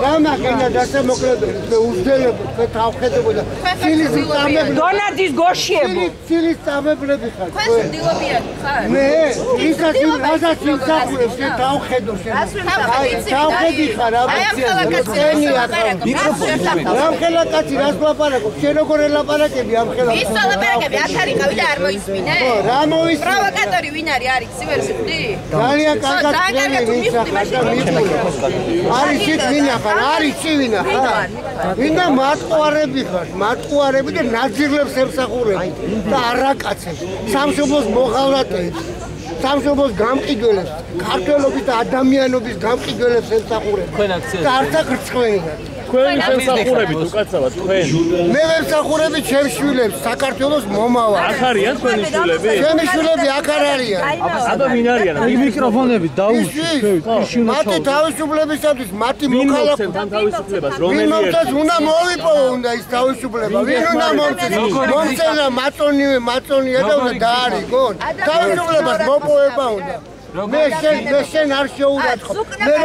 Ramakinda dasამოკლებელს უძლებთ თავხედებოდა ცილის წამებლები დონაძის გოშიებო ცილის წამებლები ხარ თქვენ დილობიანი ხარ მე ისაც იმსახურებს შენ თავხედო შენ აი თავხედი ხარ ამ ხელაკაცი რას ლაპარაკობ შენ როგორ ელაპარაკები ამ ხელაკაცს ის ლაპარაკები აქ არის გავი და არ მოისმინე რა მოის პროვოკატორი ვინ არის არის სივერს ხდი ძალიან კარგად არის ვინა ხარ არის ვინა ხარ ვინდა მატყუარები ხარ მატყუარები და ნაძირლებს ემსახურები და არაკაცებს სამშობლოს მოღალატეებს სამშობლოს გამყიდველებს ქართველობის და ადამიანობის გამყიდველებს ემსახურები და არც აღრცხვენია თქვენ ემსახურებით უკაცრავად თქვენ მე ვემსახურები ჩემს შვილებს საქართველოს მომავალ აქ არიან თქვენი შვილები ჩემი შვილები აქ არ არიან აბა ვინ არიან აი მიკროფონები დაუშვი მათი თავისუფლებისათვის მათი მოქალაქო თან თავისუფლებას რომელი ერთ უნდა მოვიპოვო უნდა ის თავისუფლება ვინ უნდა მომწეს მომწენა მაწონია და უნდა დაარიგონ თავისუფლებას მოპოვება უნდა მე შენ არ შეურაცხყოფ მე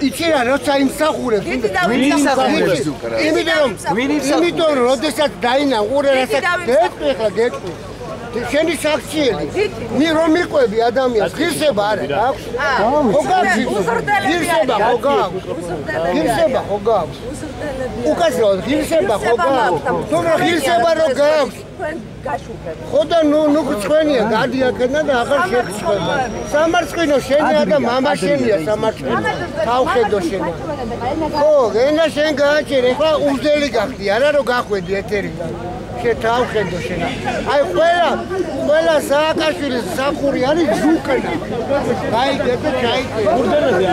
იცი რა როცა იმსახურებს იმიტომ რომ როდესაც დაინახურე რასაც გეტყვი ახლა გეტყვი შენი საქციელი მე რომ მიყვები ადამიანს ღირსება არა აქვს ხო გაქვს ღირსება ხო გაქვს ღირსება ხო გაქვს უკაცრავად ღირსება ხო გაქვს თუმცა ღირსება რო გაქვს ხო და ნუ გწვენია გადი აქედან და აღარ შეგწვენა სამარცხინო შენია და მამა შენია სამარცხინო თავხედო შენია ხო ენა შენ გააჩერე ახლა უძელი გახდი არა რომ გახვედი ეთერიდან შენ თავხედო შენა აი ყველა სააკაშვილის საფხური არის ჯუკენა გაიგე და ჩაიგე ურდენაზე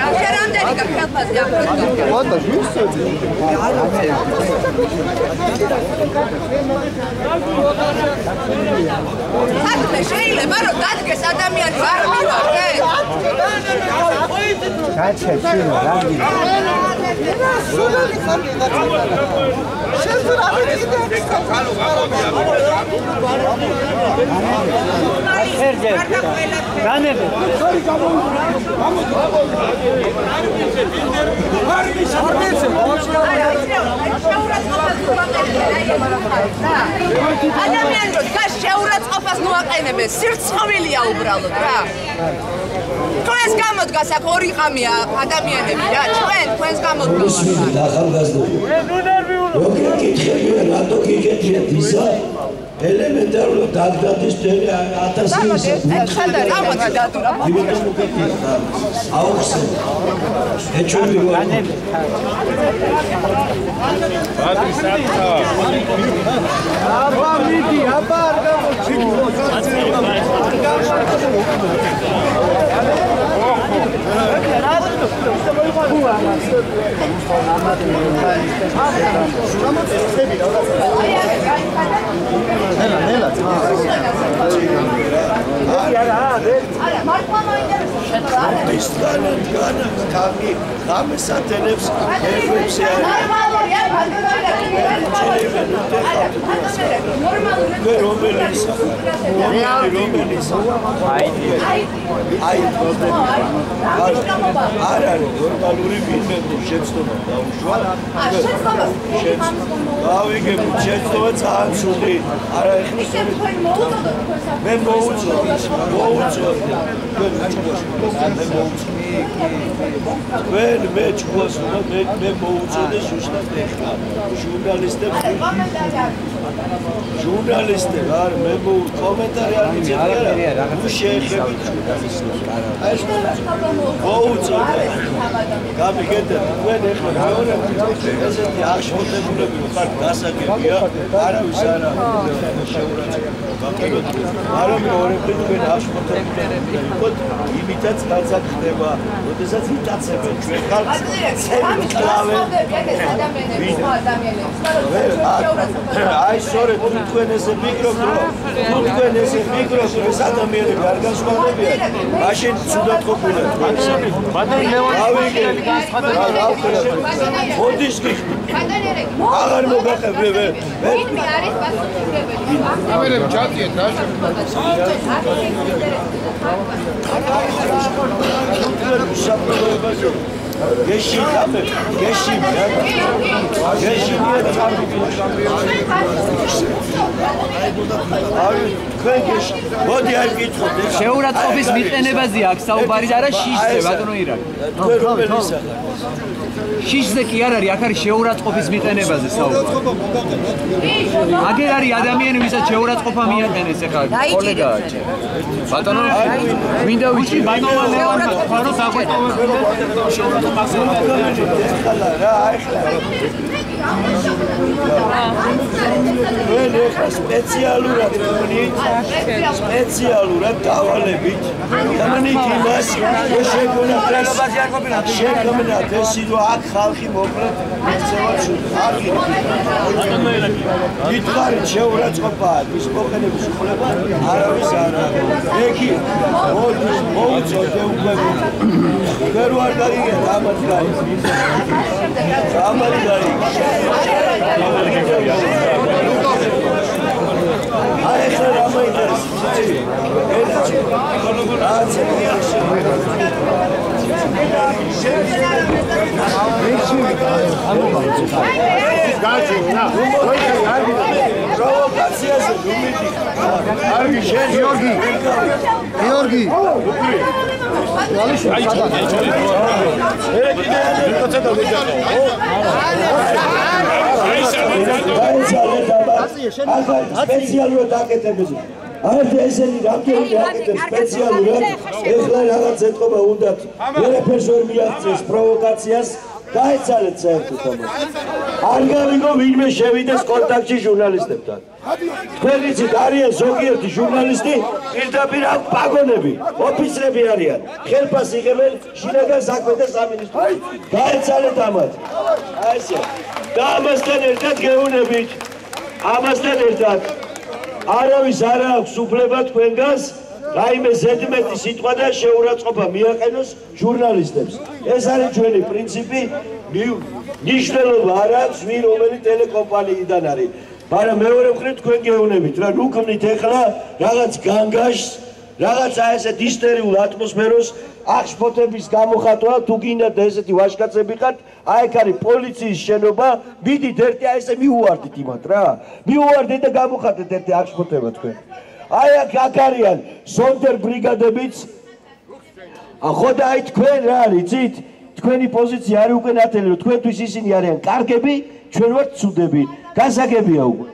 არ რამდენი გაქაფაზე აფრიკა ხოდა ვისწოდი საქმე შეიძლება რომ დადგეს ადამიანი არ მივარდე გაჩერჩილო რა ადამიანი რომ შეურაცხყოფას მოაყენებენ სირცხმელია უბრალოდ რა თქვენს გამოდგას აქ ორი ხამია ადამიანები რა თქვენს გამოდგას როგორ გითხებია რატო გიგეთიათ ისა ელემენტარულად დაგდადის ფერი 1000 ეხლა რამოდი დადურა აუხსე ეჩვენი განები აბა მიდი აბა არ გამოჩი არ არის ნორმალური ბიზნესი შეცდომა დაუშვა გავიგებ შეცდომა ძალიან სული არა ეხლა მე მოუწოდე მე ჩქოს მე მოუწოდე ზუსტად ეხლა ჟურნალისტები არ მე კომენტარი არ მიცედი არა შეეხებით მოუწოდე გამიგეთ თქვენ ეხლა მეორე ესეთი აღშფოთებულები ხართ გასაგებია არავის არა შეურაცხყოფა არა მეორე თქვენ აღშფოთებულები იყოთ იმითაც რაც ხდება როდესაც იტაცებენ ჩვენ ხალხს ცემით კლავენ. აი სწორედ თქვენ ესე მიკროფონი, თქვენ ესე მიკროფონი ეს ადამიანები არ განსხვავდებიან. მაშინ ცუდად ყოფილა. მადლი ლევან მოდის კი. აღარ მოგახებე. ამერები ჩატიეთ რა. გეში კაფე, გეში მიერ მოდი არ გითხოთ. შეურაცხყოფის მიყენებაზე აქვს საუბარი და არა შიშზე, ბატონო ირაკ. თქვენ რომელისა? შიშზე კი არ არის, აქ არის შეურაცხყოფის მიყენებაზე საუბარი. აგერ არის ადამიანი, ვისაც შეურაცხყოფა მიაყენეს ახლა კოლეგაა. ბატონო, მინდა ვიცი ბატონო ლევანმა ხარო საყვეთოვე სპეციალურად დავალებით გამანით იმას შეგონათ ეს რომ აქ ხალხი მოკლედ მიცევად მითხარით შეურაცხყოფაა ის მოხელების უხლება არავის არ ეკი მოუწოდე უკვე ვერ ვარ გაიგეთ ამათ აი ახლა რა პროვოკაციაზე უმიტი არგი გიორგი სპეციალურად აკეთებს. არც ესენი რამდენი აკეთებს სპეციალურად. ეხლა რაღაც ეთყობა უნდათ. ვერაფერს ვერ მიაღწევს პროვოკაციას. გაეცალეთ საერთოდ ამას. არ გავიგო ვინმე შევიდეს კონტაქტში ჟურნალისტებთან. თქვენ იცით არიან ზოგიერთი ჟურნალისტი პირდაპირ აქ პაგონები, ოფიცრები არიან. ხელფას იღებენ შინაგან საქმეთა სამინისტროში. გაეცალეთ ამას. აი ესე. და ამასთან ერთად გეუბნებით. ამასთან ერთად არავის არ აქვს უფლება თქვენგანს რაიმე ზედმეტი სიტყვა და შეურაცხყოფა მიაყენოს ჟურნალისტებს. ეს არის ჩვენი პრინციპი. ნიშნულობა არ აქვს ვინ რომელი ტელეკომპანიიდან არის. მაგრამ მეორე მხრივ თქვენ გეუბნებით რა ნუ ქმნით ეხლა რაღაც განგაშს, რაღაც აი ესეთ ისტერიულ ატმოსფეროს აღშფოთების გამოხატვა თუ გინდათ ესეთი ვაჟკაცები ხართ, აი ეგ არის პოლიციის შენობა, მიდით ერთი აი ესე მიუვარდით იმათ რა. მიუვარდეთ და გამოხატეთ ერთი აღშფოთება თქვენ. აი აქ არიან სონდერ ბრიგადებიც. ხო და აი თქვენ რა არის, იცით? თქვენი პოზიცია არის უკვე ნათელი, რომ თქვენთვის ისინი არიან კარგები, ჩვენ ვართ ცუდები. გასაგებია უკვე.